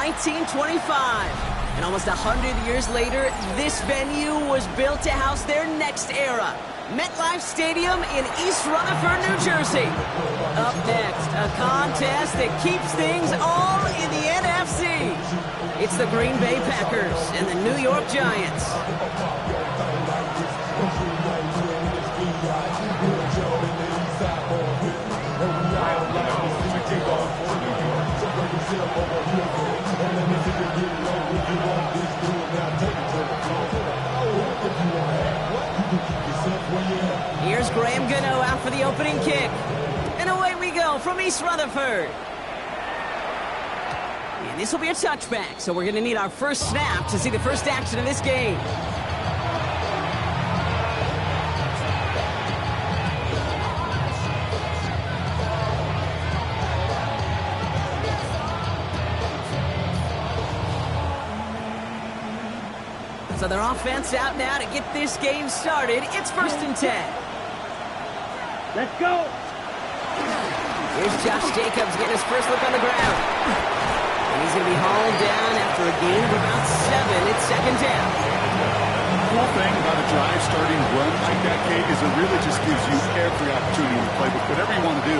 1925. And almost 100 years later, this venue was built to house their next era. MetLife Stadium in East Rutherford, New Jersey. Up next, a contest that keeps things all in the NFC. It's the Green Bay Packers and the New York Giants. Here's Graham Gano out for the opening kick. And away we go from East Rutherford. And this will be a touchback, so we're going to need our first snap to see the first action of this game. So their offense out now to get this game started. It's 1st and 10. Let's go. Here's Josh Jacobs getting his first look on the ground. And he's going to be hauled down after a gain of about 7. It's 2nd down. The cool thing about a drive starting run like that, Kate, is it really just gives you every opportunity to play with whatever you want to do.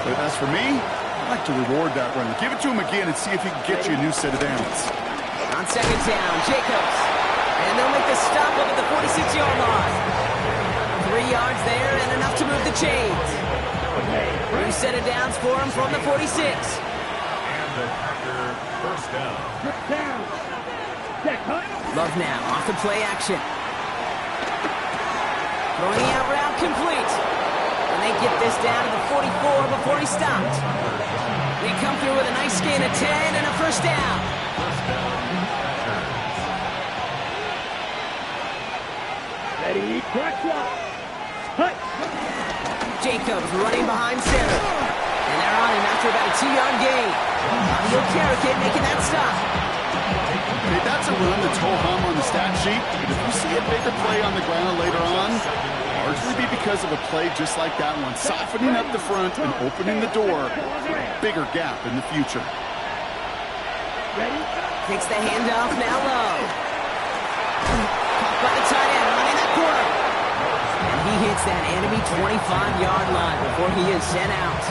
But as for me, I like to reward that run. Give it to him again and see if he can get you a new set of downs. On 2nd down, Jacobs. And they'll make the stop up at the 46-yard line. 3 yards there and enough to move the chains. New set of downs for him from the 46. And the Packer first down. Love now off the play action. Throwing the out route complete. And they get this down to the 44 before he stopped. They come through with a nice gain of 10 and a first down. Ready, crack up. Jacobs running behind center. And they're on him after about a 2-yard gain. Bobby Okereke making that stop. Hey, that's a run that's ho-hum on the stat sheet. But if you see a bigger play on the ground later on, largely be because of a play just like that one, softening up the front and opening the door for a bigger gap in the future. Takes the handoff now low. Caught by the tight end, running that corner. And he hits that enemy 25-yard line before he is sent out.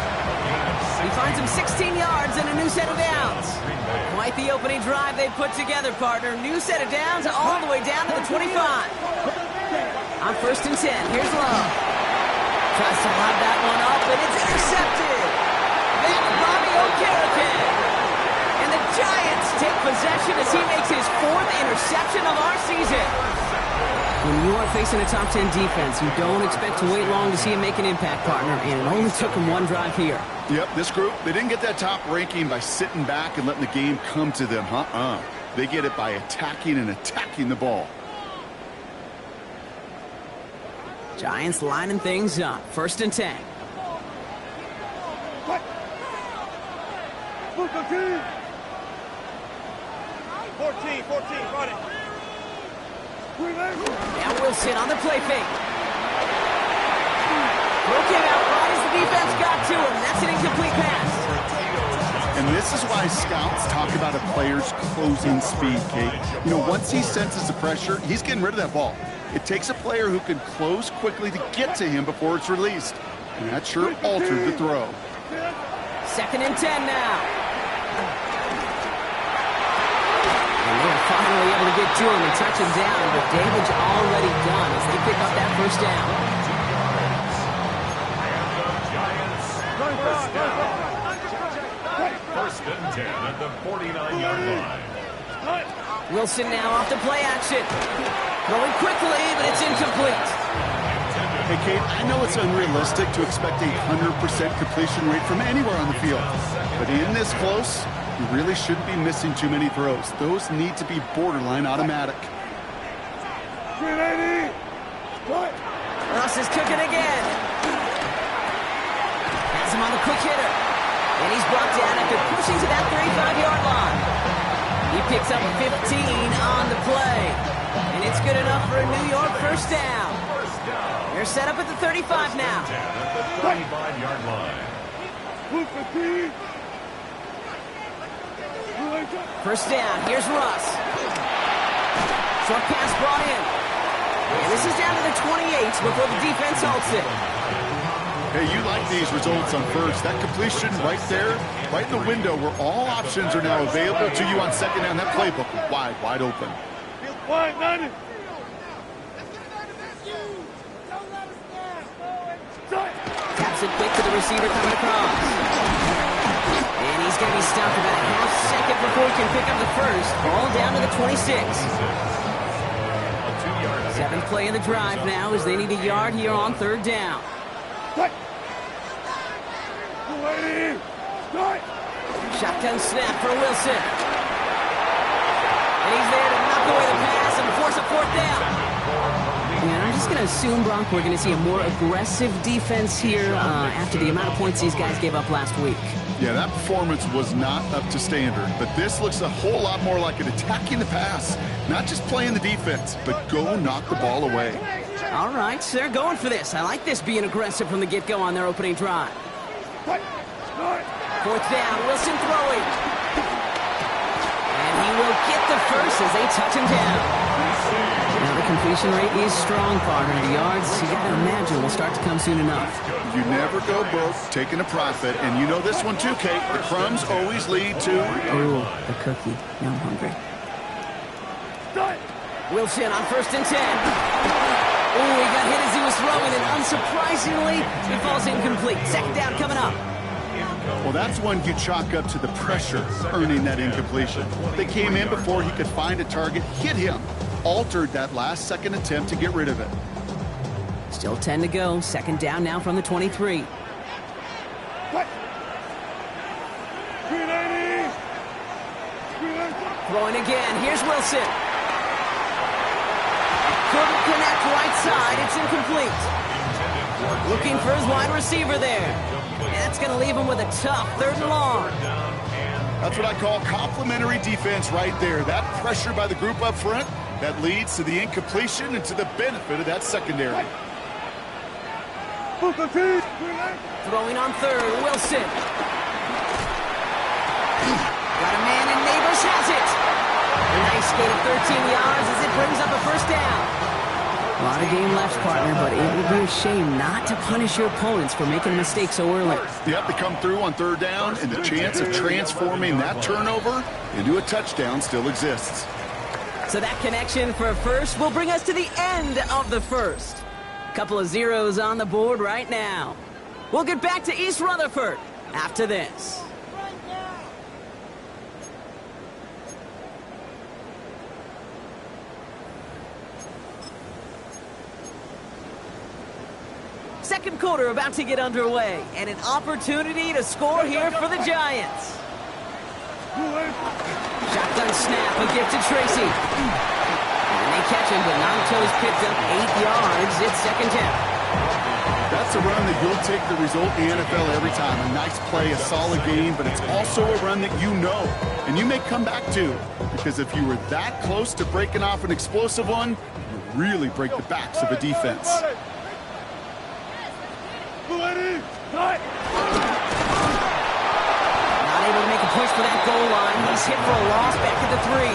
He finds him 16 yards and a new set of downs. Quite the opening drive they put together, partner. New set of downs all the way down to the 25. On 1st and 10, here's Love. Tries to lob that one up, and it's intercepted. That's Bobby Okereke. And the Giants take possession as he makes his 4th interception of our season. When you are facing a top 10 defense, you don't expect to wait long to see him make an impact, partner, and it only took him 1 drive here. Yep, this group, they didn't get that top ranking by sitting back and letting the game come to them. They get it by attacking and attacking the ball. Giants lining things up. 1st and 10. 14, run it. Now Wilson on the play fake. Broke him out right as the defense got to him. That's an incomplete pass. And this is why scouts talk about a player's closing speed, Kate. You know, once he senses the pressure, he's getting rid of that ball. It takes a player who can close quickly to get to him before it's released. And that sure altered the throw. 2nd and 10 now. And they're finally able to get to him and touch him down, but damage already done as they pick up that first down. Giants first down. 1st and 10 at the 49-yard line. Wilson now off the play action. Going quickly, but it's incomplete. Hey, Kate, I know it's unrealistic to expect a 100% completion rate from anywhere on the field. But in this close, you really shouldn't be missing too many throws. Those need to be borderline automatic. Russ is cooking again. Has him on the quick hitter. And he's brought down after pushing to that 35-yard line. He picks up 15 on the play. And it's good enough for a New York first down. They're set up at the 35 now. At the 35-yard line. First down. Here's Russ. Short pass brought in. And this is down to the 28 before the defense halts it. Hey, you like these results on first. That completion right there, right in the window where all options are now available to you on second down. That playbook was wide open. Wide, none. Taps it quick to the receiver coming across. And he's going to be stopped about a half second before he can pick up the first. Ball down to the 26. Seventh play of the drive now as they need a yard here on third down. Shotgun snap for Wilson. And he's there to knock away the pass and force a fourth down. And I'm just going to assume, Bronk, we're going to see a more aggressive defense here after the amount of points these guys gave up last week. Yeah, that performance was not up to standard, but this looks a whole lot more like an attacking the pass. Not just playing the defense, but go knock the ball away. All right, so they're going for this. I like this being aggressive from the get-go on their opening drive. Fourth down, Wilson throwing. And he will get the first as they touch him down. Now the completion rate is strong, partner. The yards, you got to imagine, will start to come soon enough. You never go broke taking a profit, and you know this one too, Kate. The crumbs always lead to... Ooh, the cookie. Now I'm hungry. Wilson on 1st and 10. Ooh, he got hit as he was throwing, and unsurprisingly, he falls incomplete. Second down coming up. Well, that's one you chalk up to the pressure earning that incompletion. They came in before he could find a target, hit him, altered that last second attempt to get rid of it. Still 10 to go. Second down now from the 23. Throwing again. Here's Wilson. Couldn't connect right side. It's incomplete. Looking for his wide receiver there. That's going to leave him with a tough 3rd and long. That's what I call complimentary defense right there. That pressure by the group up front, that leads to the incompletion and to the benefit of that secondary. Throwing on 3rd, Wilson. Got a man and Neighbors has it. A nice gain of 13 yards as it brings up a first down. A lot of game left, partner, but it would be a shame not to punish your opponents for making mistakes so early. Yep, they come through on 3rd down, and the chance of transforming that turnover into a touchdown still exists. So that connection for a first will bring us to the end of the first. Couple of zeros on the board right now. We'll get back to East Rutherford after this. Second quarter about to get underway, and an opportunity to score here for the Giants. Shotgun snap, a gift to Tracy. And they catch him, but Nanto's picked up 8 yards. It's second down. That's a run that you'll take the result in the NFL every time. A nice play, a solid game, but it's also a run that you know, and you may come back to, because if you were that close to breaking off an explosive one, you really break the backs of a defense. Not able to make a push for that goal line. He's hit for a loss back at the 3.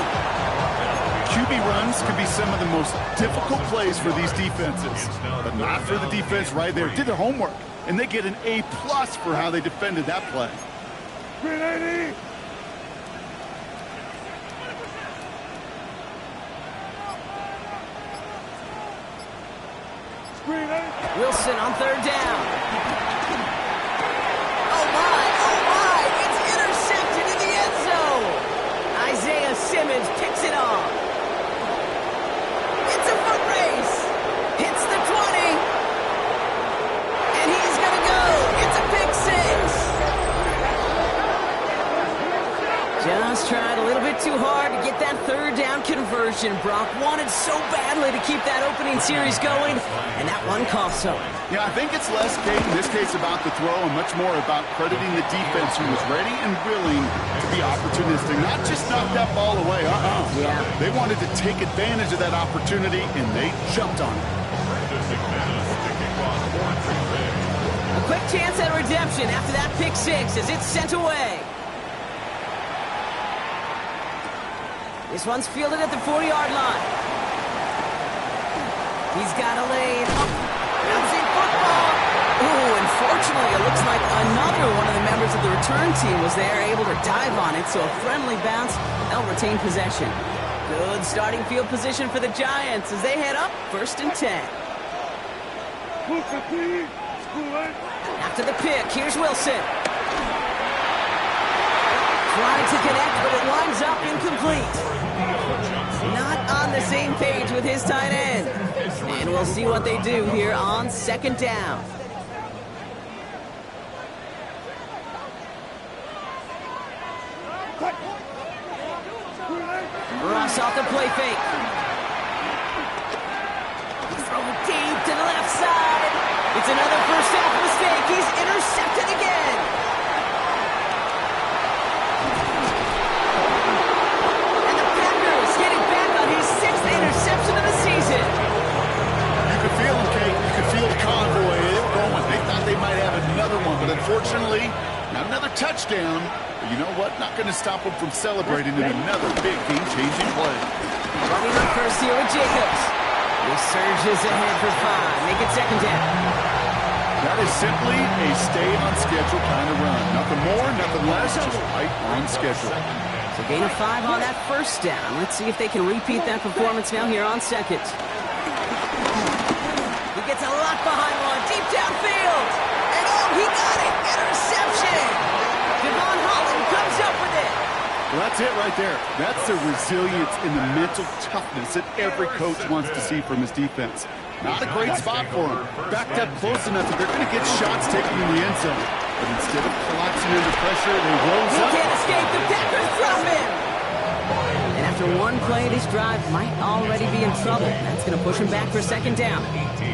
QB runs can be some of the most difficult plays for these defenses, but not for the defense right there. Did their homework, and they get an A+ for how they defended that play. Wilson on 3rd down. Oh my, it's intercepted in the end zone. Isaiah Simmons picks it off. It's a foot race. Hits the 20. And he's going to go. It's a pick 6. Just tried a little bit too hard to get that 3rd down conversion. Brock wanted so badly to keep that opening series going, and that one cost him. Yeah, I think it's less, Kate, in this case about the throw and much more about crediting the defense who was ready and willing to be opportunistic, not just knock that ball away. Yeah. They wanted to take advantage of that opportunity, and they jumped on it. A quick chance at redemption after that pick 6 as it's sent away. This one's fielded at the 40-yard line. He's got a lane. Bouncing football. Ooh, unfortunately, it looks like another one of the members of the return team was there, able to dive on it, so a friendly bounce. They'll retain possession. Good starting field position for the Giants as they head up 1st and 10. After the pick, here's Wilson. Trying to connect, but it lines up incomplete. Not on the same page with his tight end. And we'll see what they do here on 2nd down. Ross off the play fake. Throw deep to the left side. It's another first half mistake. He's intercepted again. And the Packers getting back on his 6th interception of the season. You could feel them, Kate. You could feel the convoy. They were going. They thought they might have another one, but unfortunately, not another touchdown. But you know what? Not going to stop them from celebrating in another big game-changing play. Running up first here with Jacobs. He surges ahead for 5. Make it 2nd down. That is simply a stay-on-schedule kind of run. Nothing more, nothing less, just right on schedule. So gain of 5 on that 1st down. Let's see if they can repeat that performance now here on 2nd. He gets a lot behind one, deep downfield. And oh, he got it! Interception! Devon Holland comes up with it. Well, that's it right there. That's the resilience and the mental toughness that every coach wants to see from his defense. Not a great spot for him. Backed up close enough that they're going to get shots taken in the end zone. But instead of collapsing under pressure, they rose He up. can't escape. The Packers drop him. And after one play, this drive might already be in trouble. That's going to push him back for 2nd down. 18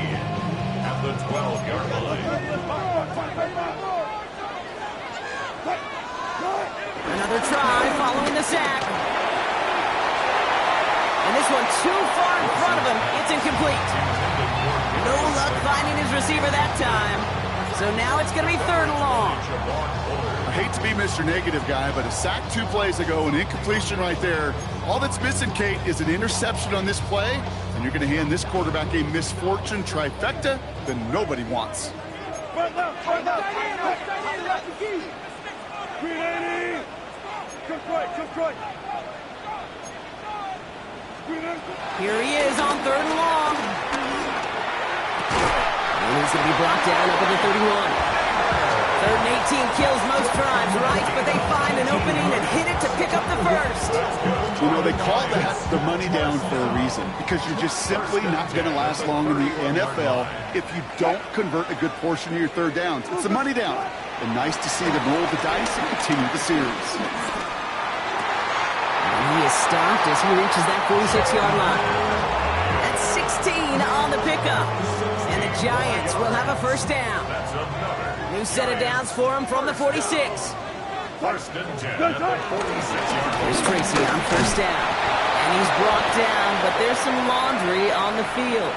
at the 12-yard line. Another try following the sack. And this one too far in front of him. It's incomplete. No luck finding his receiver that time. So now it's going to be 3rd and long. I hate to be Mr. Negative guy, but a sack 2 plays ago, an incompletion right there. All that's missing, Kate, is an interception on this play, and you're going to hand this quarterback a misfortune trifecta that nobody wants. Here he is on 3rd and long. And he's going to be brought down up at the 31. 3rd and 18 kills most drives, right? But they find an opening and hit it to pick up the 1st. You know, they call that the money down for a reason, because you're just simply not going to last long in the NFL if you don't convert a good portion of your 3rd downs. It's the money down. And nice to see them roll the dice and continue the series. And he is stopped as he reaches that 46-yard line. That's 16 on the pickup. And the Giants will have a 1st down. New set of downs for him from the 46. 1st and 10 at the 46-yard line. Here's Tracy on 1st down. And he's brought down, but there's some laundry on the field.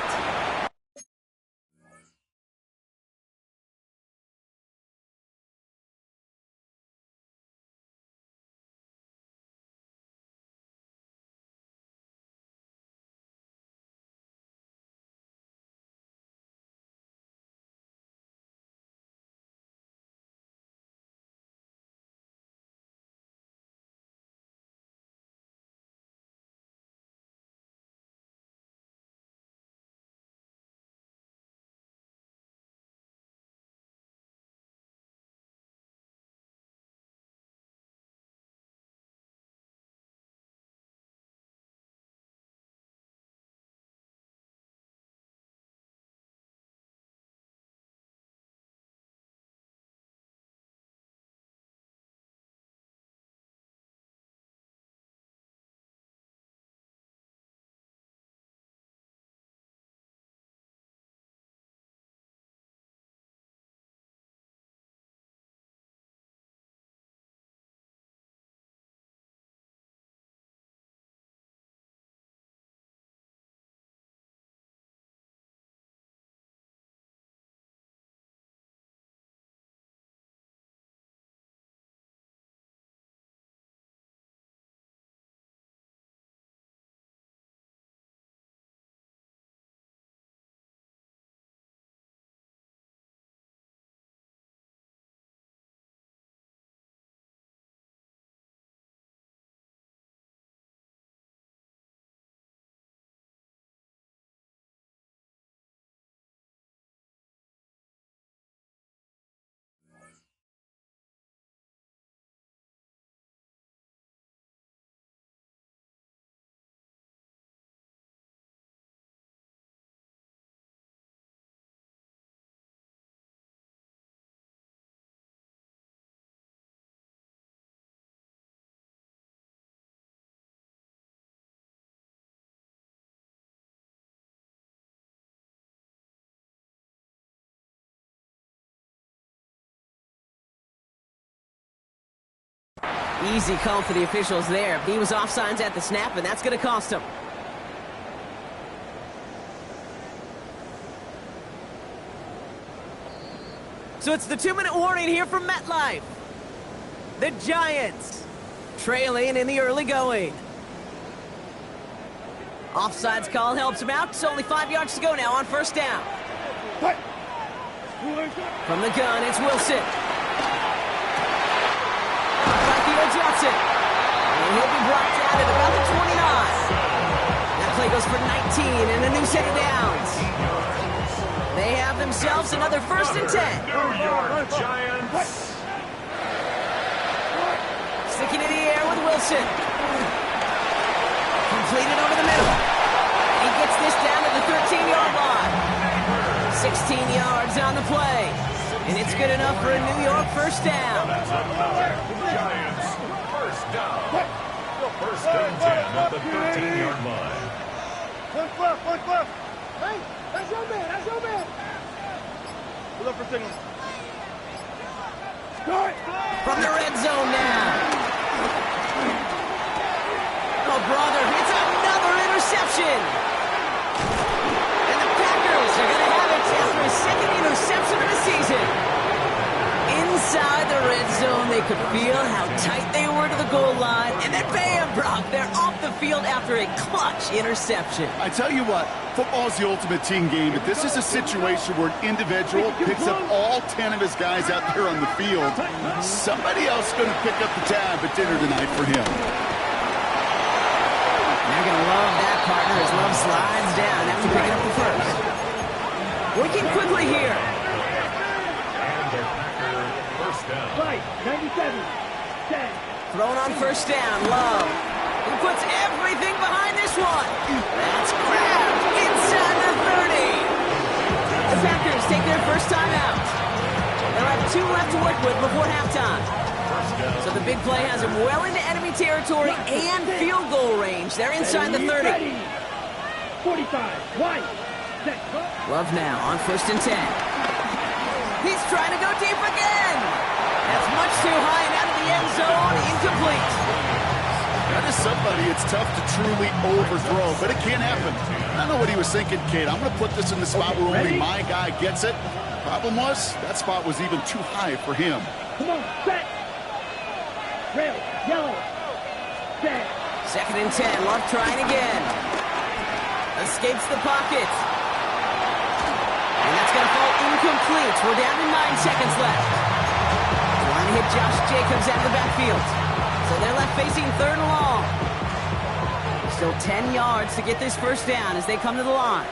Easy call for the officials there. He was offsides at the snap, and that's going to cost him. So it's the 2-minute warning here from MetLife. The Giants trailing in the early going. Offsides call helps him out. It's only 5 yards to go now on first down. From the gun, it's Wilson. Theo Johnson. And he'll be brought down at about the 29. That play goes for 19 and a new set of downs. They have themselves another 1st and 10. New York Giants. Sticking in the air with Wilson. Completed over the middle. He gets this down to the 13-yard line. 16 yards on the play. And it's good enough for a New York first down. Giants first down. First and 10 at the 13-yard line. One left. Hey, that's your man. Look up for signal. From the red zone now. Oh, brother, it's another interception. And the Packers are going to have it after a second interception of the season. Inside the red zone, they could feel how tight they were to the goal line. And then bam, Brock, they're off the field after a clutch interception. I tell you what, football's the ultimate team game, but this is a situation where an individual picks up all 10 of his guys out there on the field. Somebody else is going to pick up the tab at dinner tonight for him. They're going to love that, partner, as Love slides down after picking up the first. Working quickly here. And the Packer first down. Right, 97. 10. Thrown on first down, Love. He puts everything behind this one. That's grabbed inside the 30. The Packers take their first time out. They'll have 2 left to work with before halftime. So the big play has them well into enemy territory and field goal range. They're inside the 30. 45. White. Love now on first and 10. He's trying to go deep again. That's much too high and out of the end zone. Incomplete. That is somebody it's tough to truly overthrow, but it can happen. I don't know what he was thinking, Kate. I'm going to put this in the spot where only my guy gets it. Problem was, that spot was even too high for him. Come on, set. Red, yellow, set. 2nd and 10. Love trying again. Escapes the pocket. And that's going to fall incomplete. We're down to 9 seconds left. Trying to hit Josh Jacobs out of the backfield. So they're left facing 3rd and long. Still 10 yards to get this first down as they come to the line.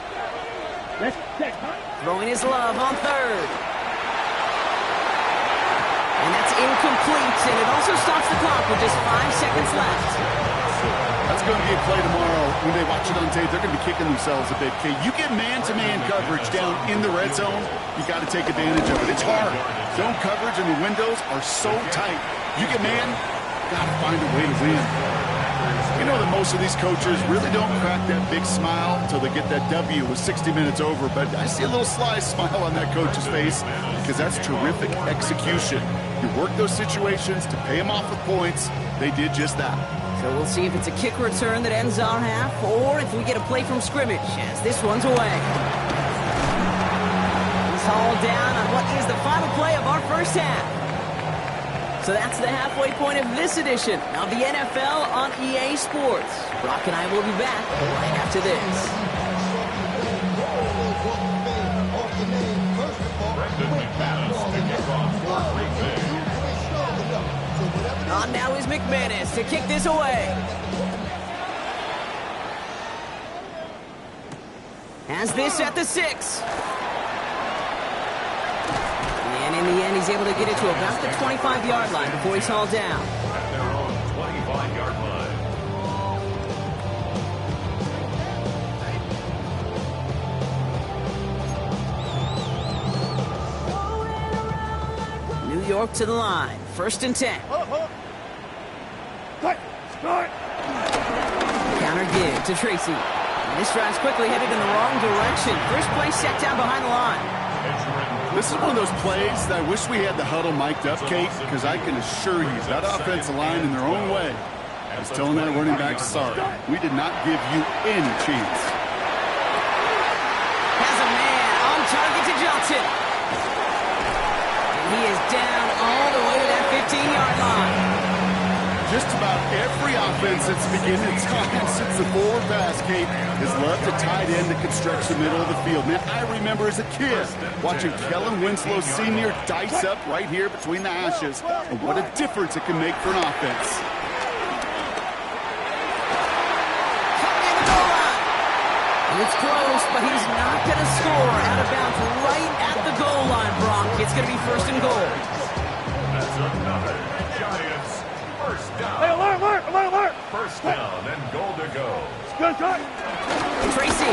Let's set. Throwing his Love on 3rd. And that's incomplete, and it also stops the clock with just 5 seconds left. That's going to be a play tomorrow. When they watch it on tape, they're going to be kicking themselves a bit, Kate. You get man-to-man coverage down in the red zone, you got to take advantage of it. It's hard. Zone coverage and the windows are so tight. You get man, got to find a way to win. You know that most of these coaches really don't crack that big smile until they get that W with 60 minutes over, but I see a little sly smile on that coach's face because that's terrific execution. You work those situations to pay them off with points. They did just that. So we'll see if it's a kick return that ends our half, or if we get a play from scrimmage as this one's away. He's hauled down on what is the final play of our first half. So that's the halfway point of this edition of the NFL on EA Sports. Brock and I will be back right after this. On now is McManus to kick this away. Has this at the 6. And in the end, he's able to get it to about the 25-yard line before he's hauled down. At their own 25-yard line. New York to the line. 1st and 10. Counter give to Tracy. And this drive's quickly headed in the wrong direction. First play set down behind the line. This is one of those plays that I wish we had the huddle mic'd up, Kate, because I can assure you that offensive line in their own way is telling that running back, sorry, we did not give you any chance. Has a man on target to Johnson. And he is down all the way to that 15-yard line. Just about every offense that's beginning its time since the forward pass, Kate, has loved a tight end that can stretch the middle of the field. Man, I remember as a kid watching Kellen Winslow Sr. dice up right here between the hashes, and what a difference it can make for an offense. It's close, but he's not going to score. Out of bounds right at the goal line, Brock. It's going to be first and goal. That's another Giants first down. Hey, alert! First down and goal to go. Good try. Tracy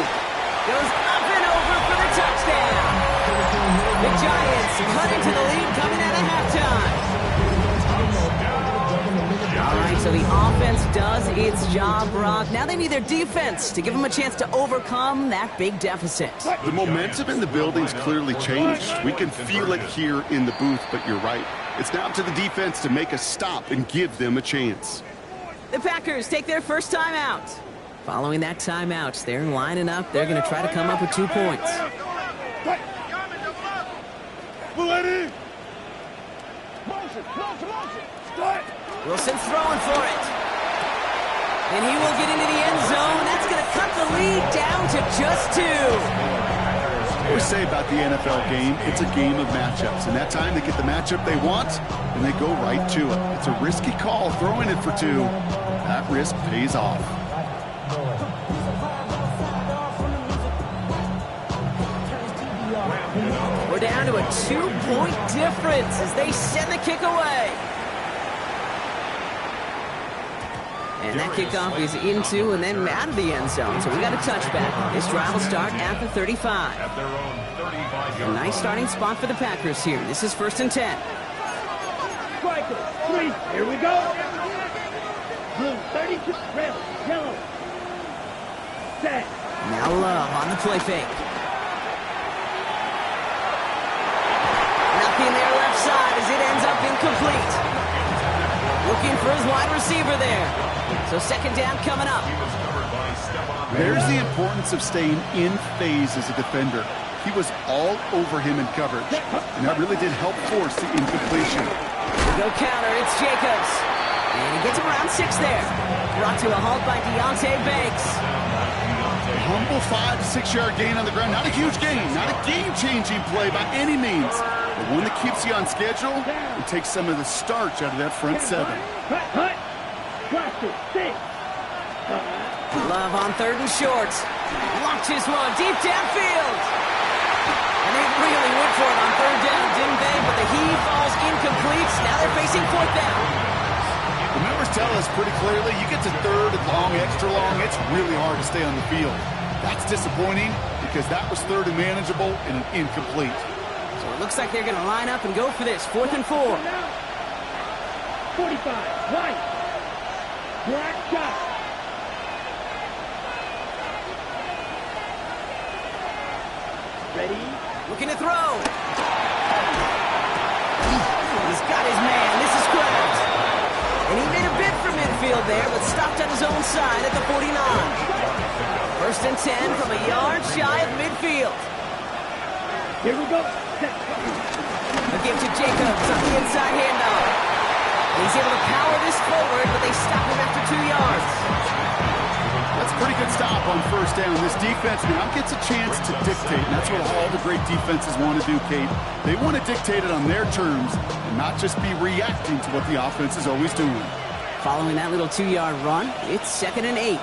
goes up and over for the touchdown. The Giants cut into the lead coming out of halftime. All right, so the offense does its job, Brock. Now they need their defense to give them a chance to overcome that big deficit. The momentum in the building's clearly changed. We can feel it here in the booth, but you're right. It's now up to the defense to make a stop and give them a chance. The Packers take their first timeout. Following that timeout, they're lining up. They're going to try to come up with 2 points. Wilson's throwing for it. And he will get into the end zone. That's going to cut the lead down to just 2. I always say about the NFL game, it's a game of matchups. And that time they get the matchup they want, and they go right to it. It's a risky call throwing it for 2. That risk pays off. We're down to a 2-point difference as they send the kick away. And that kickoff is into and then out of the end zone. So we got a touchback. This drive will start at the 35. At their own 35-yard A nice starting spot for the Packers here. This is first and 10. Striker, 3. Here we go. Blue, 32. Red, yellow. Set. Now Love on the play fake. Nothing there left side as it ends up incomplete. Looking for his wide receiver there. So second down coming up. There's the importance of staying in phase as a defender. He was all over him in coverage, and that really did help force the incompletion. We go counter, it's Jacobs. And he gets him around 6 there. Brought to a halt by Deonte Banks. A humble 5 to 6 yard gain on the ground. Not a huge gain, not a game-changing play by any means, but one that keeps you on schedule and takes some of the starch out of that front 7. Hut. Blaster, 6. Love on 3rd and short. Launches one deep downfield. And they really went for it on 3rd down, didn't they? But the heave falls incomplete. Now they're facing 4th down. The numbers tell us pretty clearly, you get to 3rd and long, extra long, it's really hard to stay on the field. That's disappointing because that was 3rd and manageable and an incomplete. So it looks like they're going to line up and go for this. 4th and 4. 45, right. Black shot. Ready? Looking to throw. He's got his man. This is Krabs. And he made a bid for midfield there, but stopped on his own side at the 49. First and 10 from a yard shy of midfield. Here we go. A give to Jacobs on the inside handoff. He's able to power this forward, but they stop him after 2 yards. That's a pretty good stop on first down. This defense now gets a chance to dictate, and that's what all the great defenses want to do, Kate. They want to dictate it on their terms and not just be reacting to what the offense is always doing. Following that little 2-yard run, it's 2nd and 8.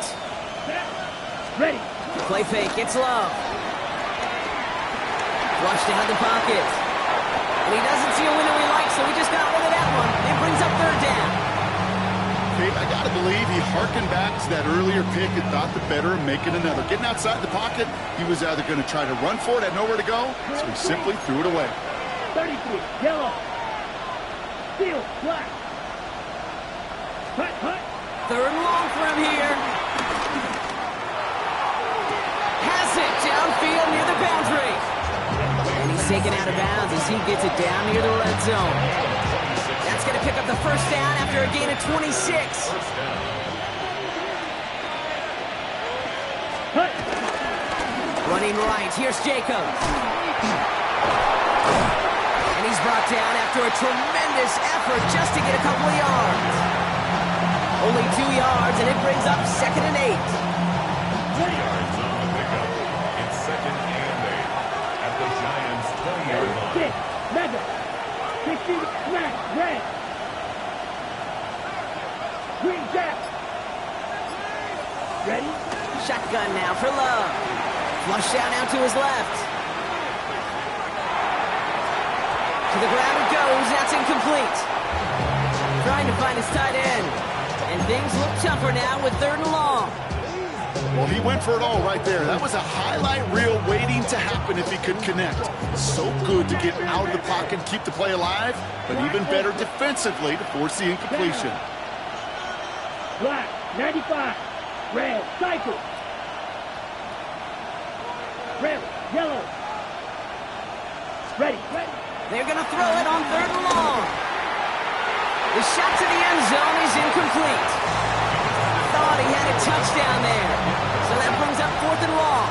Ready. Play fake, it's Love. Flushed out the pocket. And he doesn't see a window he likes, so he just got rid of that one. It brings up 3rd down. Kate, I got to believe he hearkened back to that earlier pick and thought the better of making another. Getting outside the pocket, he was either going to try to run for it, had nowhere to go, so he simply threw it away. 33, yellow. Steel, black. Hut. 3rd and long for him here. Has it downfield near the boundary. And he taken out of bounds as he gets it down near the red zone. That's going to pick up the first down after a gain of 26. Running right, here's Jacobs. And he's brought down after a tremendous effort just to get a couple of yards. Only 2 yards, and it brings up 2nd and 8. 2 yards on the pickup. It's 2nd and 8 at the Giants' 20-yard line. Six, mega, 60, smack, red. Green jack. Ready? Shotgun now for Love. Flush down out to his left. To the ground it goes. That's incomplete. Trying to find his tight end. And things look tougher now with 3rd and long. Well, he went for it all right there. That was a highlight reel waiting to happen if he could connect. So good to get out of the pocket and keep the play alive, but even better defensively to force the incompletion. Black, 95. Red, cycle. Red, yellow. Ready, ready. They're going to throw it on 3rd and long. The shot to the end zone is incomplete. Thought he had a touchdown there. So that brings up 4th and long.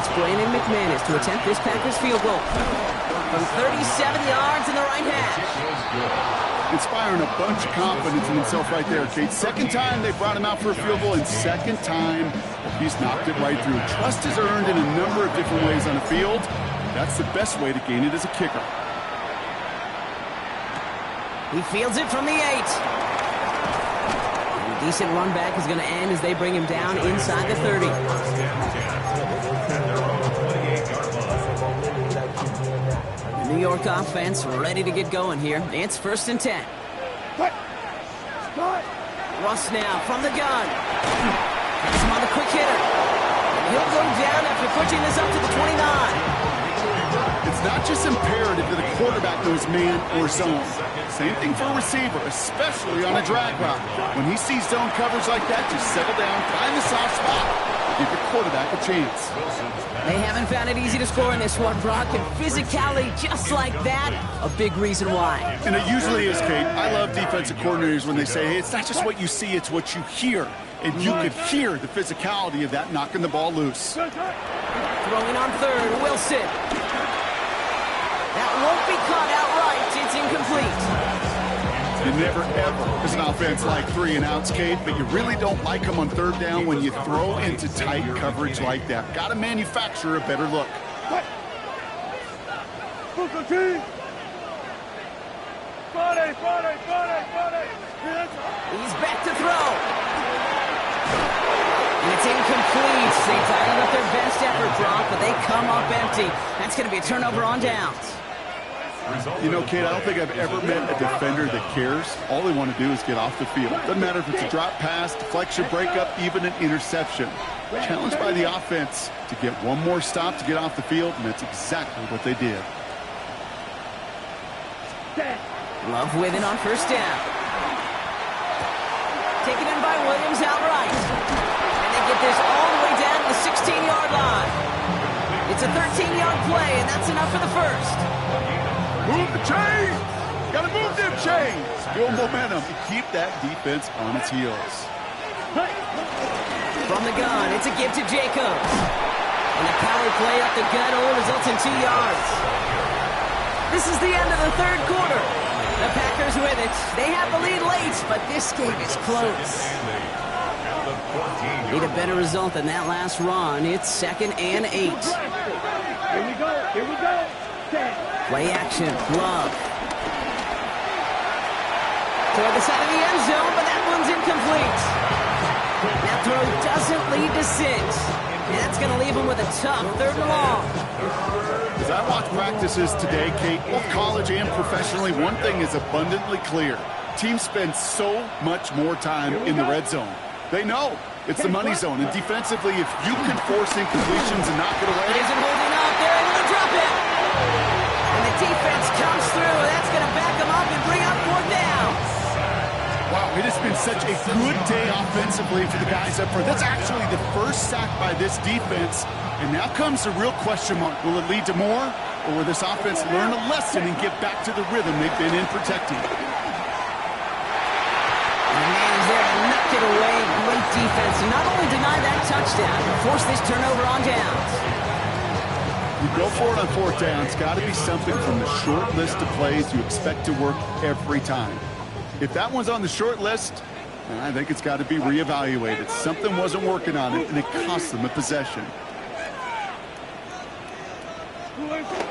It's Brandon McManus to attempt this Packers field goal. From 37 yards in the right hash. Inspiring a bunch of confidence in himself right there, Kate. 2nd time they brought him out for a field goal, and 2nd time he's knocked it right through. Trust is earned in a number of different ways on the field. That's the best way to gain it as a kicker. He fields it from the 8. And a decent run back is going to end as they bring him down inside the 30. The New York offense ready to get going here. It's 1st and 10. Russ now from the gun. Has him on the quick hitter. He'll go down after pushing this up to the 29. It's not just imperative that a quarterback knows man or zone. Same thing for a receiver, especially on a drag route. When he sees zone coverage like that, just settle down, find the soft spot, give your quarterback a chance. They haven't found it easy to score in this one, Brock, and physicality just like that, a big reason why. And it usually is, Kate. I love defensive coordinators when they say, hey, it's not just what you see, it's what you hear. And you could hear the physicality of that knocking the ball loose. Throwing on 3rd, Wilson. That won't be caught outright. It's incomplete. You never, ever, as an offense, like 3 and outs, Kate, but you really don't like them on 3rd down when you throw into tight coverage like that. Got to manufacture a better look. He's back to throw. And it's incomplete. They tied up their best effort, Brock, but they come up empty. That's going to be a turnover on downs. You know, Kate, I don't think I've ever met a defender that cares. All they want to do is get off the field. Doesn't matter if it's a drop pass, deflection, breakup, even an interception. Challenged by the offense to get one more stop to get off the field, and that's exactly what they did. Love with it on 1st down. Taken in by Williams outright. And they get this all the way down to the 16-yard line. It's a 13-yard play, and that's enough for the 1st. Move the chains! Gotta move them chains! Build momentum and keep that defense on its heels. From the gun, it's a give to Jacobs. And the power play up the gut only results in 2 yards. This is the end of the 3rd quarter. The Packers with it. They have the lead late, but this game is close. Need a better result than that last run. It's 2nd and 8. Here we go, here we go. Play action, Love. Toward the side of the end zone, but that one's incomplete. That throw doesn't lead to 6. And that's going to leave him with a tough 3rd and long. As I watch practices today, Kate, both college and professionally, one thing is abundantly clear. Teams spend so much more time in the red zone. They know it's the money zone, and defensively, if you can force incompletions and knock it away. Isn't holding up. They're able to drop it. And the defense comes through. That's going to back them up and bring up 4th down. Wow, It has been such a good day offensively for the guys up front. That's actually the first sack by this defense. And now comes the real question mark. Will it lead to more? Or will this offense learn a lesson and get back to the rhythm they've been in protecting? And the man is there to knock it away. Great defense. And not only deny that touchdown, but force this turnover on downs. You go for it on fourth down. It's got to be something from the short list of plays you expect to work every time. If that one's on the short list, I think it's got to be reevaluated. Something wasn't working on it, and it cost them a possession.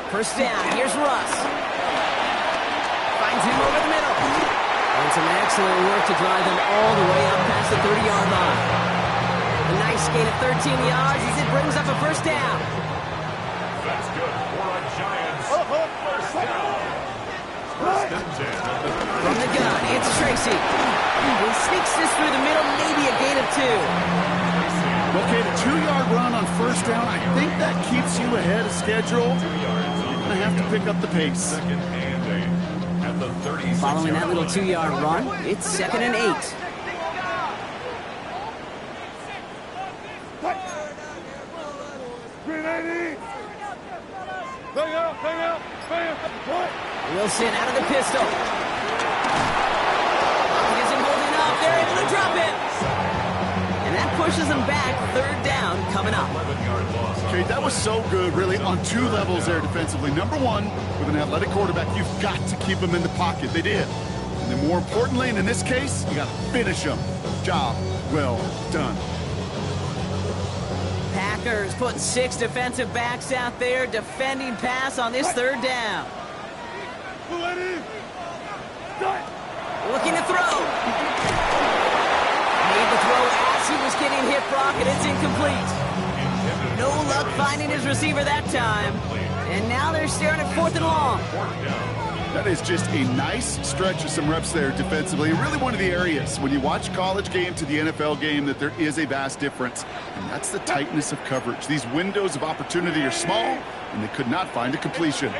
First down, here's Russ. Finds him over the middle. And some excellent work to drive them all the way up past the 30-yard line. A nice gain of 13 yards as it brings up a first down. That's good for a Giants first down. First and 10 at the 30. From the gun, it's Tracy. He sneaks this through the middle, maybe a gain of 2. Okay, the 2-yard run on first down, I think that keeps you ahead of schedule. You're going to have to pick up the pace. Second and 8 at the 36. Following that little 2-yard run, it's 2nd and 8. Wilson out of the pistol. He isn't holding up. They're able to drop it. And that pushes them back. 3rd down coming up. 11-yard loss. Okay, that was so good, really, on 2 levels there defensively. Number one, with an athletic quarterback, you've got to keep him in the pocket. They did. And then more importantly, and in this case, you got to finish him. Job well done. Packers putting 6 defensive backs out there defending pass on this 3rd down. Looking to throw. Made the throw as he was getting hit, Brock, and it's incomplete. No luck finding his receiver that time. And now they're staring at 4th and long. That is just a nice stretch of some reps there defensively. Really one of the areas when you watch college game to the NFL game that there is a vast difference. And that's the tightness of coverage. These windows of opportunity are small, and they could not find a completion.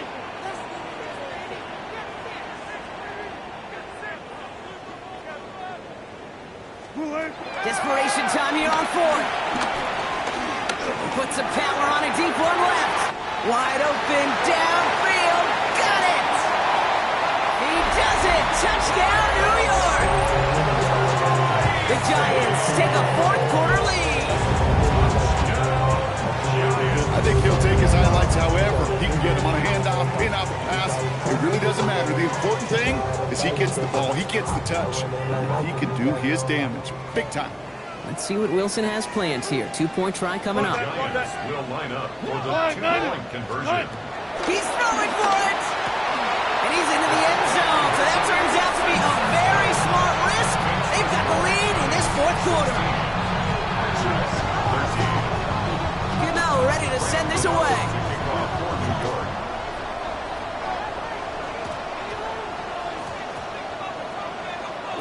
Desperation time here on 4th. Put some power on a deep one left. Wide open downfield. Got it. He does it. Touchdown, New York. The Giants take a 4th quarter lead. I think he'll take his highlights however he can get them on a handoff, pin-off, pass. It really doesn't matter. The important thing is he gets the ball, he gets the touch, and he can do his damage big time. Let's see what Wilson has planned here. 2-point try coming up. Giants will line up for the 2-point conversion. He's throwing for it. And he's into the end zone. So that turns out to be a very smart risk. They've got the lead in this 4th quarter. Gano ready to send this away.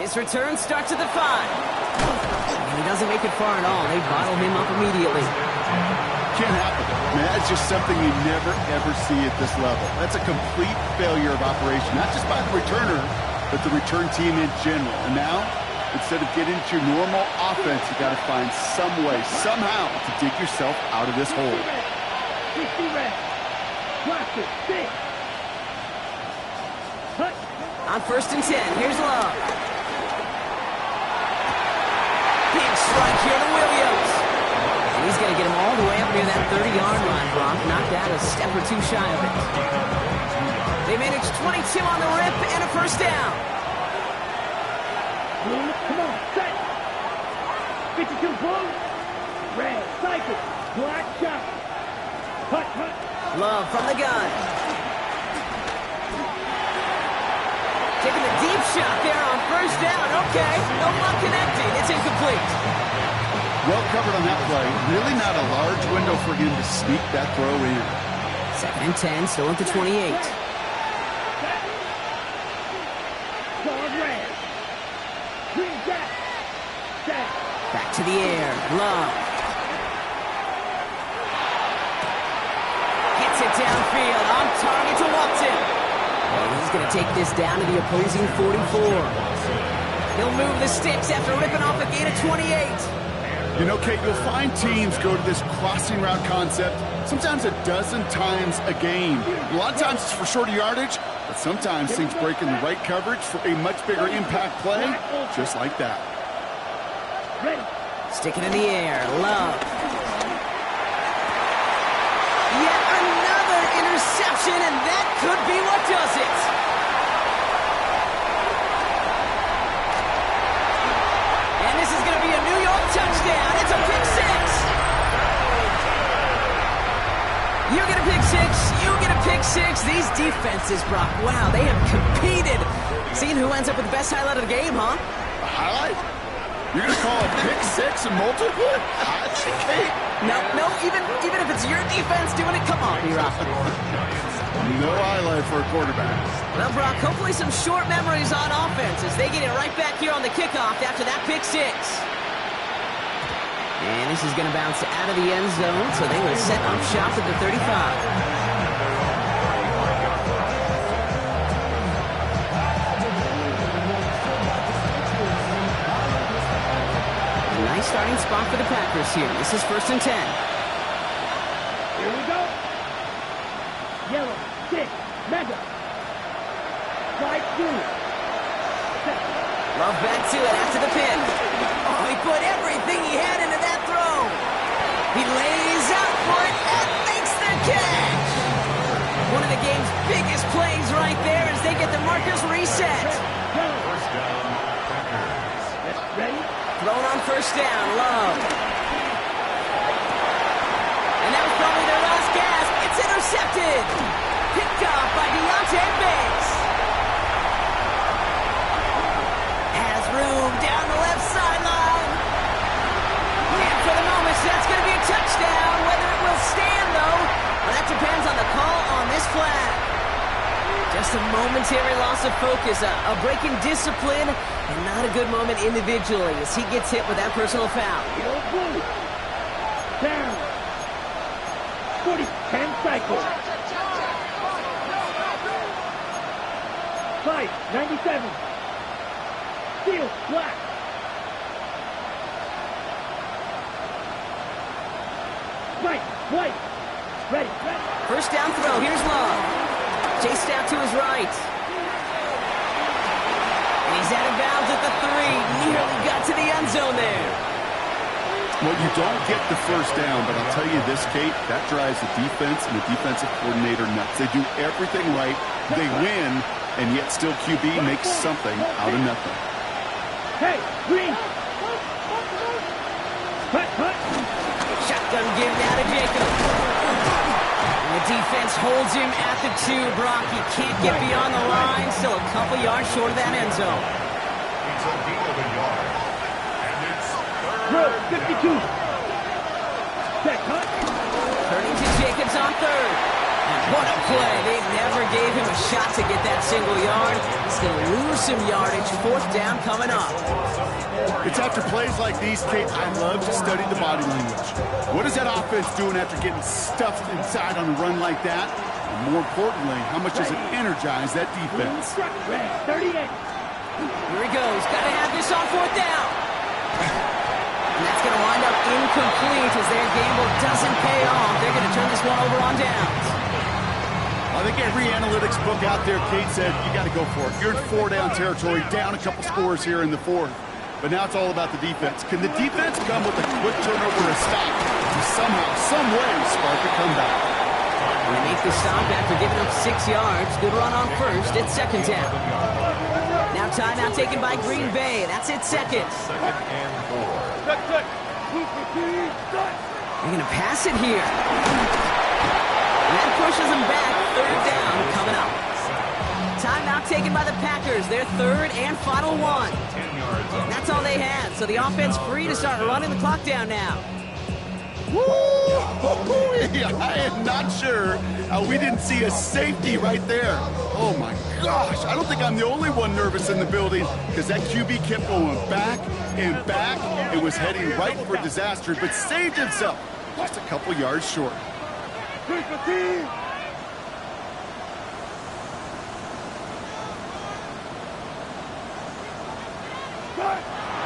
His return starts at the 5. And he doesn't make it far at all. They bottle him up immediately. Can't happen. Man, that's just something you never, ever see at this level. That's a complete failure of operation, not just by the returner, but the return team in general. And now, instead of getting to your normal offense, you got to find some way, somehow, to dig yourself out of this hole. On 1st and 10, here's Love. Big strike here to Williams. And he's going to get him all the way up near that 30-yard line, Brock. Knocked out a step or 2 shy of it. They managed 22 on the rip and a first down. Come on, set. 52 full. Red, cycle, black shot. Hut. Love from the gun. Taking the deep shot there on first down. Okay, no one connecting. It's incomplete. Well covered on that play. Really not a large window for him to sneak that throw in. 2nd and 10, still at the 28. Back to the air. Love. Gets it downfield. On target to Watson. And he's going to take this down to the opposing 44. He'll move the sticks after ripping off a gain of 28. You know, Kate, you'll find teams go to this crossing route concept sometimes a dozen times a game. A lot of times it's for shorter yardage, but sometimes things break in the right coverage for a much bigger impact play, just like that. Stick it in the air. Love. Yet another interception, and that could be what does it. And this is going to be a New York touchdown. It's a pick six. You get a pick six. You get a pick six. These defenses, Brock, wow, they have competed. Seeing who ends up with the best highlight of the game, huh? A highlight? You're going to call a pick six and multiple? Kate. No, even if it's your defense doing it, come on, B-Rock. No highlight for a quarterback. Well, Brock, hopefully some short memories on offense as they get it right back here on the kickoff after that pick six. And this is going to bounce out of the end zone, so they will set up shop at the 35. Nice starting spot for the Packers here. This is 1st and 10. Here we go. Yellow, 6, mega. Slide 2. Love back to it after the pin. Oh, he put everything he had into that throw. He lays out for it and makes the catch. One of the game's biggest plays right there as they get the markers reset. First down, Packers. Ready? Thrown on 1st down, Love. And that was probably their last gasp. It's intercepted. Picked off by Deontay Banks. Has room down the left sideline. And for the moment, that's going to be a touchdown. Whether it will stand, though, well, that depends on the call on this flag. Just a momentary loss of focus, a break in discipline, and not a good moment individually as he gets hit with that personal foul. Down. 40, 10 cycles. 5, 97. Steel, black. Right, white. Ready. 1st down throw, here's Love. Chased out to his right. And he's out of bounds at the 3. Nearly got to the end zone there. Well, you don't get the 1st down, but I'll tell you this, Kate, that drives the defense and the defensive coordinator nuts. They do everything right, they win, and yet still QB makes something out of nothing. Hey, green. Hut. Shotgun give now to Jacob. And the defense holds him at the 2. Brock, he can't get beyond the line. Still a couple yards short of that end zone. It's a gain of a yard. And it's Row, 52. Set, hut. Turning to Jacobs on 3rd. And what a play. They never gave him a shot to get that single yard. He's going to lose some yardage. 4th down coming up. It's after plays like these, Kate, I love to study the body language. What is that offense doing after getting stuffed inside on a run like that? And more importantly, how much does it energize that defense? 38. Here he goes. Got to have this on 4th down. And that's going to wind up incomplete as their gamble doesn't pay off. They're going to turn this one over on downs. I think every analytics book out there, Kate said, you got to go for it. You're in 4-down territory, down a couple scores here in the 4th. But now it's all about the defense. Can the defense come with a quick turnover or a stop to somehow, some way, spark a comeback? They make the stop after giving up 6 yards. Good run on 1st. It's 2nd down. Now timeout taken by Green Bay. That's it, 2nd. 2nd and 4. They're going to pass it here. And that pushes them back. 3rd down coming up. Timeout taken by the Packers. Their 3rd and final one. 10 yards And up. that's all they had. So the offense free to start running the clock down now. Woo! I am not sure we didn't see a safety right there. Oh, my gosh. I don't think I'm the only one nervous in the building because that QB kept going back and back. It was heading right for disaster, but saved himself just a couple yards short.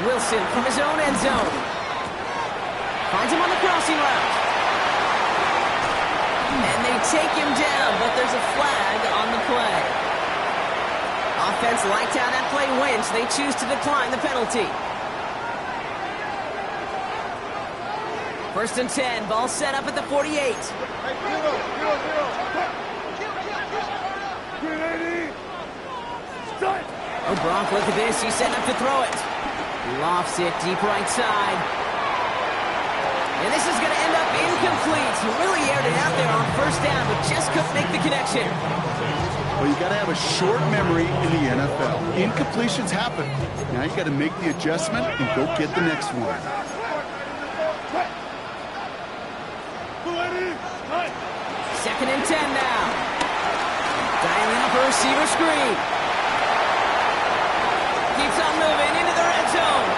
Wilson from his own end zone. Finds him on the crossing route. And they take him down, but there's a flag on the play. Offense liked how that play went, so they choose to decline the penalty. 1st and 10, ball set up at the 48. Oh, Gronk, look at this. He's setting up to throw it. Lofts it deep right side. And this is going to end up incomplete. He really aired it out there on 1st down, but just couldn't make the connection. Well, you got to have a short memory in the NFL. Incompletions happen. Now you got to make the adjustment and go get the next one. 2nd and 10 now. Dialing up a receiver screen. Keeps on moving into the red zone.